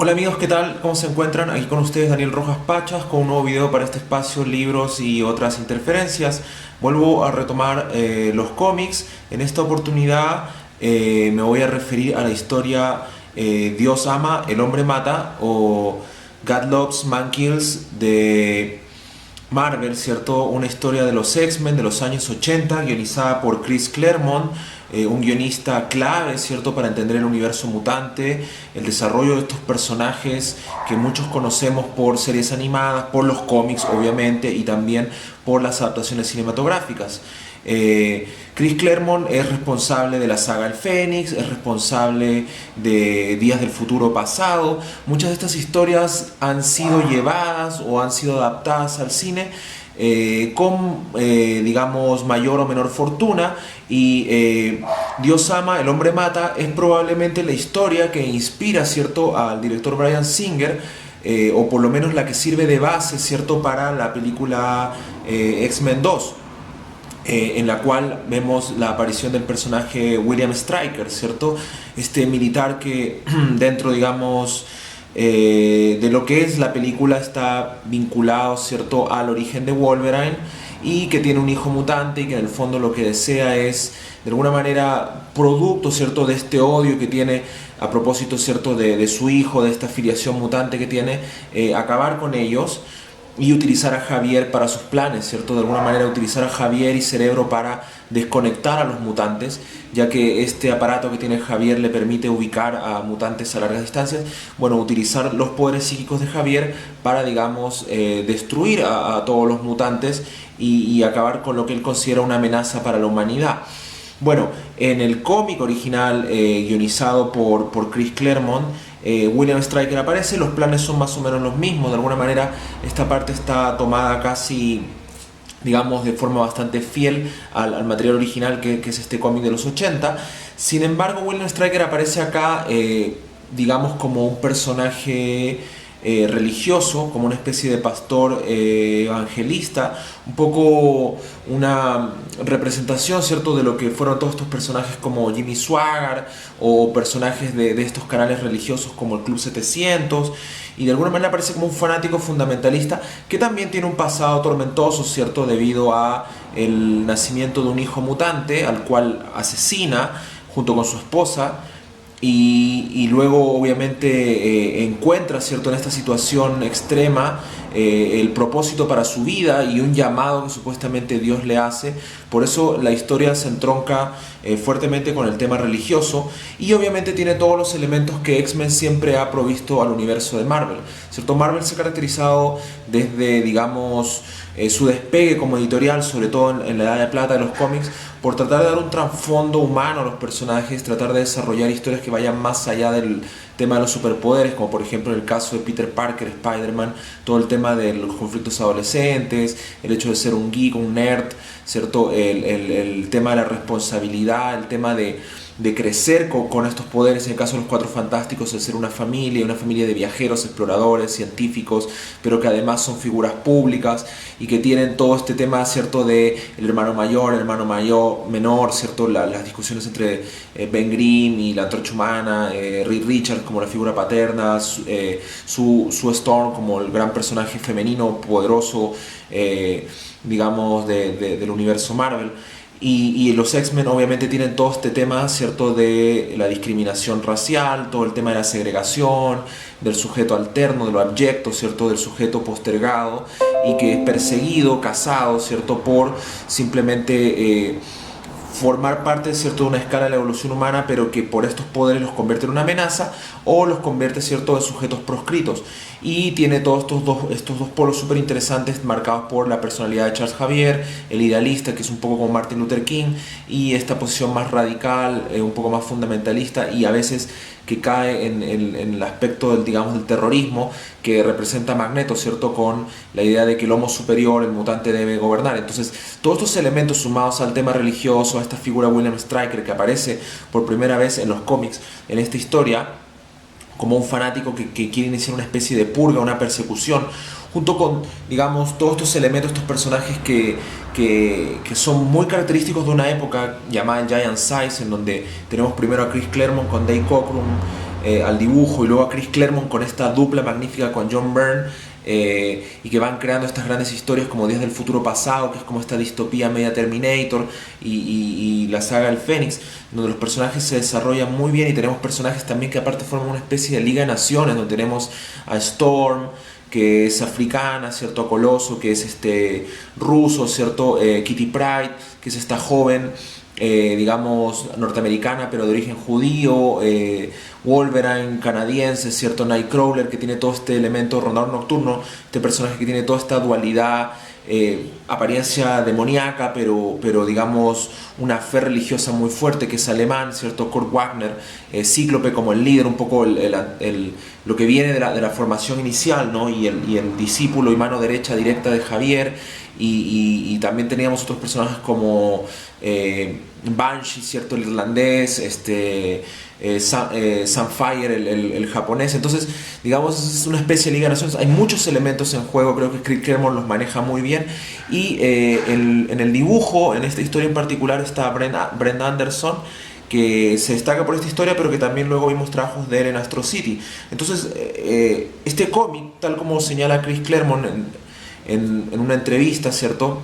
Hola amigos, ¿qué tal? ¿Cómo se encuentran? Aquí con ustedes Daniel Rojas Pachas con un nuevo video para este espacio, libros y otras interferencias. Vuelvo a retomar los cómics. En esta oportunidad me voy a referir a la historia Dios ama, el hombre mata o God Loves, Man Kills de Marvel, ¿cierto? Una historia de los X-Men de los años 80, guionizada por Chris Claremont, un guionista clave, ¿cierto?, para entender el universo mutante, el desarrollo de estos personajes que muchos conocemos por series animadas, por los cómics, obviamente, y también por las adaptaciones cinematográficas. Chris Claremont es responsable de la saga El Fénix, es responsable de Días del Futuro Pasado. Muchas de estas historias han sido llevadas o han sido adaptadas al cine con, digamos, mayor o menor fortuna. Y Dios ama, el hombre mata es probablemente la historia que inspira, ¿cierto?, al director Bryan Singer, o por lo menos la que sirve de base, ¿cierto?, para la película X-Men 2. En la cual vemos la aparición del personaje William Stryker, ¿cierto? Este militar que dentro, digamos, de lo que es la película está vinculado, ¿cierto?, al origen de Wolverine, y que tiene un hijo mutante y que en el fondo lo que desea es, de alguna manera, producto, ¿cierto?, de este odio que tiene a propósito, ¿cierto?, de su hijo, de esta filiación mutante que tiene, acabar con ellos y utilizar a Javier para sus planes, ¿cierto? De alguna manera utilizar a Javier y Cerebro para desconectar a los mutantes, ya que este aparato que tiene Javier le permite ubicar a mutantes a largas distancias. Bueno, utilizar los poderes psíquicos de Javier para, digamos, destruir a todos los mutantes y acabar con lo que él considera una amenaza para la humanidad. Bueno, en el cómic original guionizado por Chris Claremont, William Stryker aparece, los planes son más o menos los mismos, de alguna manera esta parte está tomada casi, digamos, de forma bastante fiel al material original que es este cómic de los 80. Sin embargo, William Stryker aparece acá, digamos, como un personaje religioso, como una especie de pastor evangelista, un poco una representación, ¿cierto?, de lo que fueron todos estos personajes como Jimmy Swaggart o personajes de estos canales religiosos como el Club 700, y de alguna manera aparece como un fanático fundamentalista que también tiene un pasado tormentoso, ¿cierto?, debido a el nacimiento de un hijo mutante al cual asesina junto con su esposa. Y luego obviamente encuentra, ¿cierto?, en esta situación extrema el propósito para su vida y un llamado que supuestamente Dios le hace. Por eso la historia se entronca fuertemente con el tema religioso, y obviamente tiene todos los elementos que X-Men siempre ha provisto al universo de Marvel, ¿cierto? Marvel se ha caracterizado desde, digamos, su despegue como editorial, sobre todo en la edad de plata de los cómics, por tratar de dar un trasfondo humano a los personajes, tratar de desarrollar historias que vayan más allá del tema de los superpoderes, como por ejemplo en el caso de Peter Parker, Spider-Man, todo el tema de los conflictos adolescentes, el hecho de ser un geek, un nerd, ¿cierto? El tema de la responsabilidad, el tema de crecer con estos poderes, en el caso de los Cuatro Fantásticos, el ser una familia de viajeros, exploradores, científicos, pero que además son figuras públicas y que tienen todo este tema, ¿cierto?, de el hermano mayor, menor, ¿cierto?, las discusiones entre Ben Grimm y la Antorcha Humana, Reed Richards como la figura paterna, Sue Storm como el gran personaje femenino poderoso, digamos, del universo Marvel. Y los X-Men obviamente tienen todo este tema, ¿cierto?, de la discriminación racial, todo el tema de la segregación, del sujeto alterno, de lo abyecto, ¿cierto?, del sujeto postergado y que es perseguido, cazado, ¿cierto?, por simplemente formar parte, ¿cierto?, de una escala de la evolución humana, pero que por estos poderes los convierte en una amenaza o los convierte, ¿cierto?, en sujetos proscritos. Y tiene todos estos dos polos súper interesantes marcados por la personalidad de Charles Xavier, el idealista, que es un poco como Martin Luther King, y esta posición más radical, un poco más fundamentalista, y a veces que cae en el aspecto del, digamos, del terrorismo que representa Magneto, ¿cierto?, con la idea de que el homo superior, el mutante, debe gobernar. Entonces, todos estos elementos sumados al tema religioso, a esta figura William Stryker que aparece por primera vez en los cómics, en esta historia, como un fanático que quiere iniciar una especie de purga, una persecución, junto con, digamos, todos estos elementos, estos personajes que son muy característicos de una época llamada Giant Size, en donde tenemos primero a Chris Claremont con Dave Cockrum, al dibujo, y luego a Chris Claremont con esta dupla magnífica con John Byrne, y que van creando estas grandes historias como Días del Futuro Pasado, que es como esta distopía media Terminator, y la saga El Fénix, donde los personajes se desarrollan muy bien, y tenemos personajes también que aparte forman una especie de Liga de Naciones, donde tenemos a Storm, que es africana, ¿cierto? A Coloso, que es ruso, ¿cierto? Kitty Pryde, que es esta joven, digamos, norteamericana, pero de origen judío, Wolverine, canadiense, ¿cierto? Nightcrawler, que tiene todo este elemento, Rondador Nocturno, este personaje que tiene toda esta dualidad, apariencia demoníaca, pero digamos una fe religiosa muy fuerte, que es alemán, ¿cierto? Kurt Wagner, Cíclope como el líder, un poco lo que viene de la formación inicial, ¿no? Y el discípulo y mano derecha directa de Javier, y también teníamos otros personajes como Banshee, ¿cierto? El irlandés, Sunfire, el japonés. Entonces, digamos, es una especie de Liga de Naciones. Hay muchos elementos en juego, creo que Chris Claremont los maneja muy bien. Y en el dibujo, en esta historia en particular, está Brent Anderson, que se destaca por esta historia, pero que también luego vimos trabajos de él en Astro City. Entonces, este cómic, tal como señala Chris Claremont en una entrevista, ¿cierto?,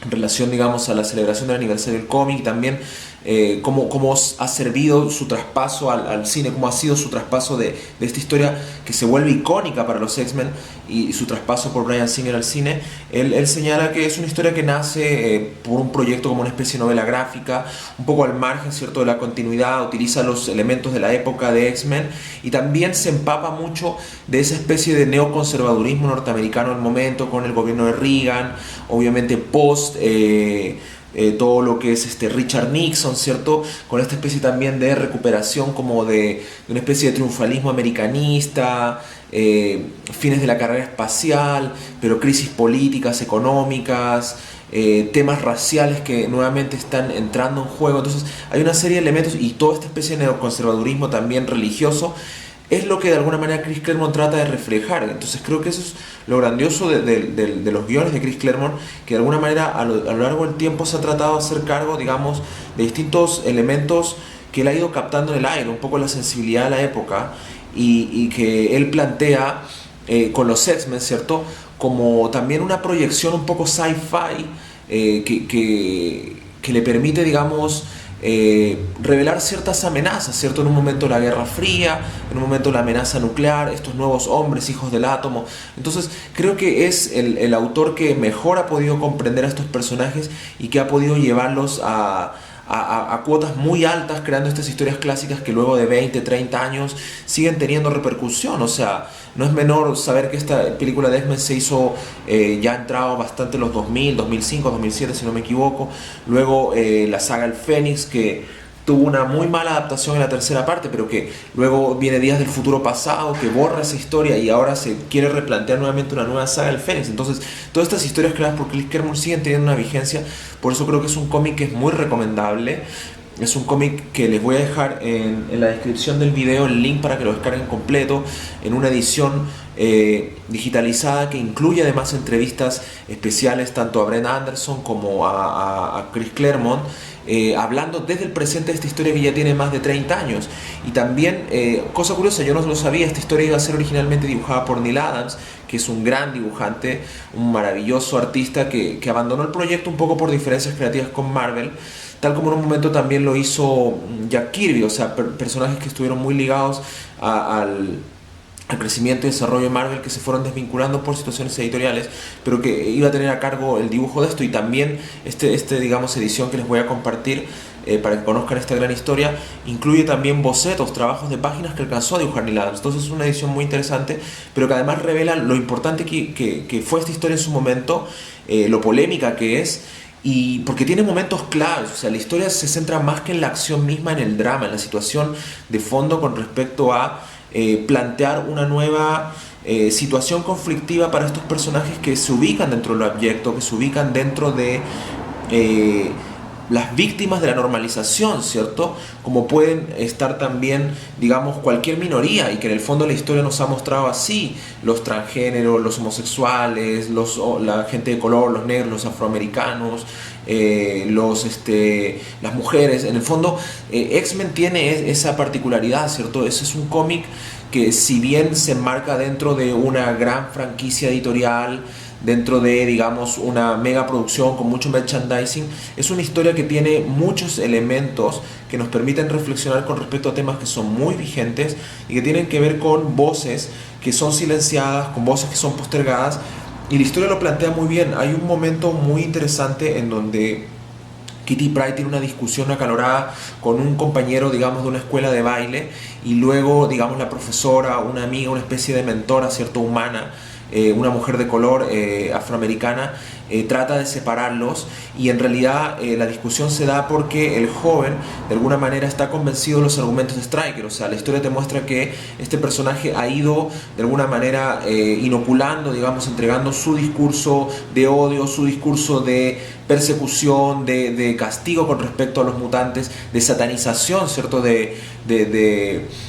en relación, digamos, a la celebración del aniversario del cómic, también cómo ha servido su traspaso al cine, cómo ha sido su traspaso de esta historia que se vuelve icónica para los X-Men, y su traspaso por Bryan Singer al cine. Él señala que es una historia que nace por un proyecto como una especie de novela gráfica, un poco al margen, ¿cierto?, de la continuidad, utiliza los elementos de la época de X-Men, y también se empapa mucho de esa especie de neoconservadurismo norteamericano del momento, con el gobierno de Reagan, obviamente post todo lo que es Richard Nixon, ¿cierto? Con esta especie también de recuperación como de una especie de triunfalismo americanista, fines de la carrera espacial, pero crisis políticas, económicas, temas raciales que nuevamente están entrando en juego. Entonces hay una serie de elementos, y toda esta especie de neoconservadurismo también religioso es lo que de alguna manera Chris Claremont trata de reflejar. Entonces creo que eso es lo grandioso de los guiones de Chris Claremont, que de alguna manera a lo largo del tiempo se ha tratado de hacer cargo, digamos, de distintos elementos que él ha ido captando en el aire, un poco la sensibilidad de la época, y que él plantea con los X-Men, ¿cierto?, como también una proyección un poco sci-fi, que le permite, digamos, revelar ciertas amenazas, ¿cierto? En un momento la Guerra Fría, en un momento la amenaza nuclear, estos nuevos hombres, hijos del átomo. Entonces creo que es el autor que mejor ha podido comprender a estos personajes, y que ha podido llevarlos a cuotas muy altas, creando estas historias clásicas que luego de 20, 30 años siguen teniendo repercusión. O sea, no es menor saber que esta película de X-Men se hizo ya entrado bastante en los 2000, 2005, 2007 si no me equivoco. Luego la saga El Fénix, que tuvo una muy mala adaptación en la tercera parte, pero que luego viene Días del Futuro Pasado, que borra esa historia, y ahora se quiere replantear nuevamente una nueva saga del Fénix. Entonces, todas estas historias creadas por Chris Claremont siguen teniendo una vigencia. Por eso creo que es un cómic que es muy recomendable. Es un cómic que les voy a dejar en la descripción del video el link para que lo descarguen completo, en una edición digitalizada, que incluye además entrevistas especiales tanto a Brent Anderson como a Chris Claremont, hablando desde el presente de esta historia que ya tiene más de 30 años. Y también, cosa curiosa, yo no lo sabía, esta historia iba a ser originalmente dibujada por Neil Adams, que es un gran dibujante, un maravilloso artista que abandonó el proyecto un poco por diferencias creativas con Marvel, tal como en un momento también lo hizo Jack Kirby. O sea, personajes que estuvieron muy ligados al crecimiento y desarrollo de Marvel, que se fueron desvinculando por situaciones editoriales, pero que iba a tener a cargo el dibujo de esto. Y también digamos, edición que les voy a compartir para que conozcan esta gran historia, incluye también bocetos, trabajos de páginas que alcanzó a dibujar Neil Adams. Entonces es una edición muy interesante, pero que además revela lo importante que fue esta historia en su momento, lo polémica que es, y porque tiene momentos claves. O sea, la historia se centra más que en la acción misma, en el drama, en la situación de fondo con respecto a plantear una nueva situación conflictiva para estos personajes que se ubican dentro de lo abyecto, que se ubican dentro de las víctimas de la normalización, ¿cierto? Como pueden estar también, digamos, cualquier minoría, y que en el fondo la historia nos ha mostrado así: los transgéneros, los homosexuales, la gente de color, los negros, los afroamericanos, las mujeres. En el fondo, X-Men tiene esa particularidad, ¿cierto? Ese es un cómic que, si bien se enmarca dentro de una gran franquicia editorial, dentro de, digamos, una mega producción con mucho merchandising, es una historia que tiene muchos elementos que nos permiten reflexionar con respecto a temas que son muy vigentes y que tienen que ver con voces que son silenciadas, con voces que son postergadas, y la historia lo plantea muy bien. Hay un momento muy interesante en donde Kitty Pryde tiene una discusión acalorada con un compañero, digamos, de una escuela de baile, y luego, digamos, la profesora, una amiga, una especie de mentora, ¿cierto?, humana, una mujer de color, afroamericana, trata de separarlos, y en realidad la discusión se da porque el joven de alguna manera está convencido de los argumentos de Stryker. O sea, la historia te muestra que este personaje ha ido de alguna manera inoculando, digamos, entregando su discurso de odio, su discurso de persecución, de castigo con respecto a los mutantes, de satanización, ¿cierto?,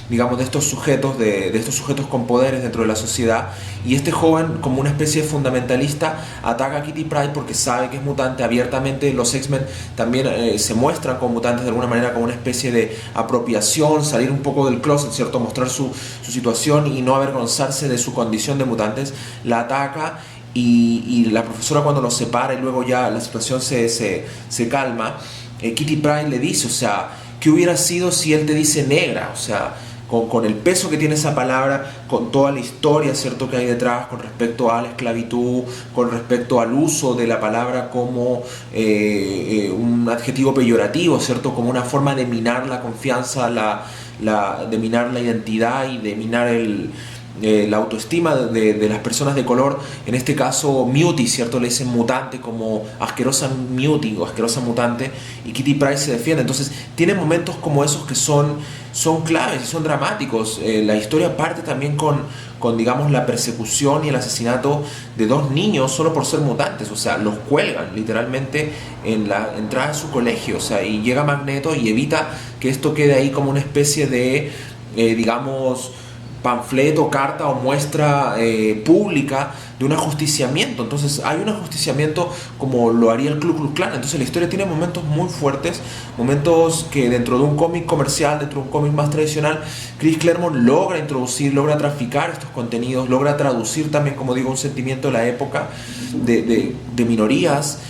digamos, de estos sujetos con poderes dentro de la sociedad. Y este joven, como una especie de fundamentalista, ataca a Kitty Pryde porque sabe que es mutante. Abiertamente los X-Men también se muestran como mutantes de alguna manera, como una especie de apropiación, salir un poco del closet, ¿cierto?, mostrar su situación y no avergonzarse de su condición de mutantes. La ataca, y la profesora, cuando los separa y luego ya la situación se calma, Kitty Pryde le dice, o sea, ¿qué hubiera sido si él te dice negra? O sea, con el peso que tiene esa palabra, con toda la historia, ¿cierto?, que hay detrás con respecto a la esclavitud, con respecto al uso de la palabra como un adjetivo peyorativo, ¿cierto?, como una forma de minar la confianza, de minar la identidad y de minar la autoestima de las personas de color. En este caso, mutie, ¿cierto?, le dicen mutante, como asquerosa mutie o asquerosa mutante, y Kitty Pryde se defiende. Entonces tiene momentos como esos que son claves y son dramáticos. La historia parte también con, digamos, la persecución y el asesinato de dos niños solo por ser mutantes. O sea, los cuelgan literalmente en la entrada de su colegio. O sea, y llega Magneto y evita que esto quede ahí como una especie de, digamos, panfleto, carta o muestra pública de un ajusticiamiento. Entonces hay un ajusticiamiento como lo haría el Ku Klux Klan. Entonces la historia tiene momentos muy fuertes, momentos que dentro de un cómic comercial, dentro de un cómic más tradicional, Chris Claremont logra introducir, logra traficar estos contenidos, logra traducir también, como digo, un sentimiento de la época de minorías.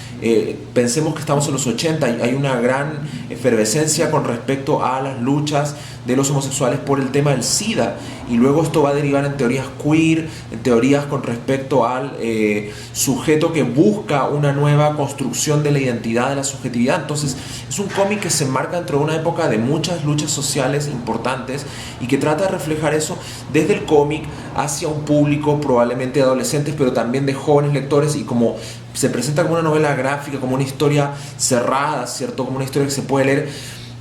Pensemos que estamos en los 80 y hay una gran efervescencia con respecto a las luchas de los homosexuales por el tema del SIDA, y luego esto va a derivar en teorías queer, en teorías con respecto al sujeto que busca una nueva construcción de la identidad, de la subjetividad. Entonces es un cómic que se enmarca dentro de una época de muchas luchas sociales importantes y que trata de reflejar eso desde el cómic hacia un público probablemente de adolescentes, pero también de jóvenes lectores, y como se presenta como una novela gráfica, como una historia cerrada, ¿cierto?, como una historia que se puede leer,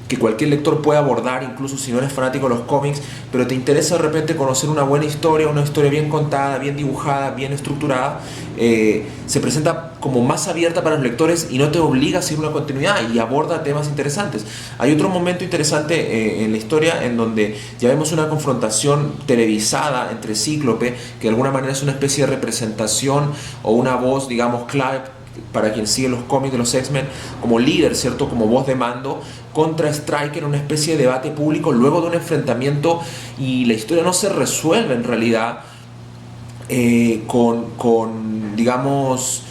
que cualquier lector puede abordar, incluso si no eres fanático de los cómics, pero te interesa de repente conocer una buena historia, una historia bien contada, bien dibujada, bien estructurada. Se presenta como más abierta para los lectores y no te obliga a seguir una continuidad, y aborda temas interesantes. Hay otro momento interesante en la historia en donde ya vemos una confrontación televisada entre Cíclope, que de alguna manera es una especie de representación o una voz, digamos, clave para quien sigue los cómics de los X-Men, como líder, ¿cierto?, como voz de mando, contra Stryker, en una especie de debate público luego de un enfrentamiento, y la historia no se resuelve en realidad digamos,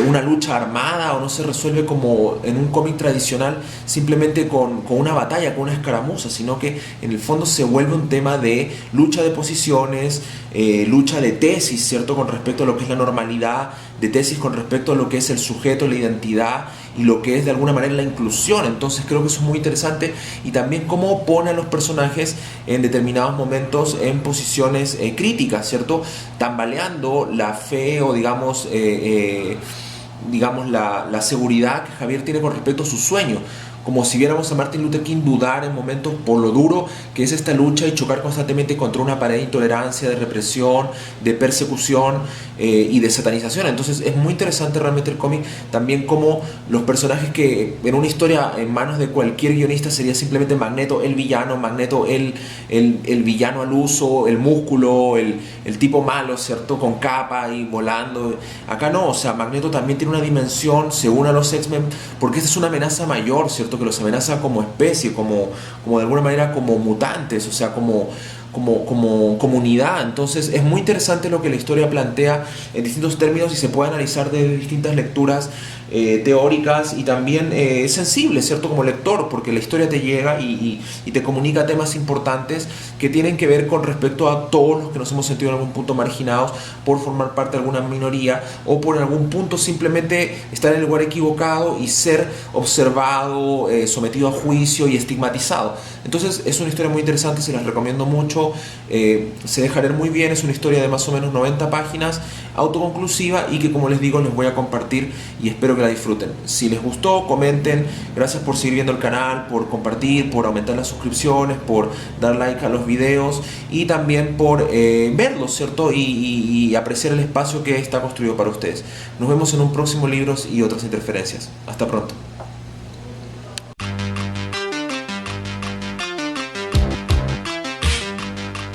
una lucha armada, o no se resuelve como en un cómic tradicional, simplemente con una batalla, con una escaramuza, sino que en el fondo se vuelve un tema de lucha de posiciones, lucha de tesis, ¿cierto?, con respecto a lo que es la normalidad, de tesis con respecto a lo que es el sujeto, la identidad, y lo que es de alguna manera la inclusión. Entonces creo que eso es muy interesante, y también cómo pone a los personajes en determinados momentos en posiciones críticas, ¿cierto?, tambaleando la fe o digamos la seguridad que Javier tiene con respecto a su sueño. como si viéramos a Martin Luther King dudar en momentos por lo duro que es esta lucha y chocar constantemente contra una pared de intolerancia, de represión, de persecución y de satanización. Entonces es muy interesante realmente el cómic, también como los personajes que en una historia en manos de cualquier guionista sería simplemente Magneto el villano, Magneto el villano al uso, el músculo, el tipo malo, ¿cierto? Con capa y volando. Acá no, o sea, Magneto también tiene una dimensión, se une a los X-Men, porque esta es una amenaza mayor, ¿cierto? Que los amenaza como especie, como de alguna manera como mutantes, o sea, como comunidad. Entonces es muy interesante lo que la historia plantea en distintos términos y se puede analizar de distintas lecturas teóricas y también sensibles, ¿cierto? Como lector, porque la historia te llega y te comunica temas importantes que tienen que ver con respecto a todos los que nos hemos sentido en algún punto marginados por formar parte de alguna minoría o por en algún punto simplemente estar en el lugar equivocado y ser observado, sometido a juicio y estigmatizado. Entonces es una historia muy interesante, se las recomiendo mucho, se deja leer muy bien, es una historia de más o menos 90 páginas, autoconclusiva y que, como les digo, les voy a compartir y espero que la disfruten. Si les gustó, comenten. Gracias por seguir viendo el canal, por compartir, por aumentar las suscripciones, por dar like a los videos y también por verlos, ¿cierto? Y apreciar el espacio que está construido para ustedes. Nos vemos en un próximo Libros y otras interferencias. Hasta pronto.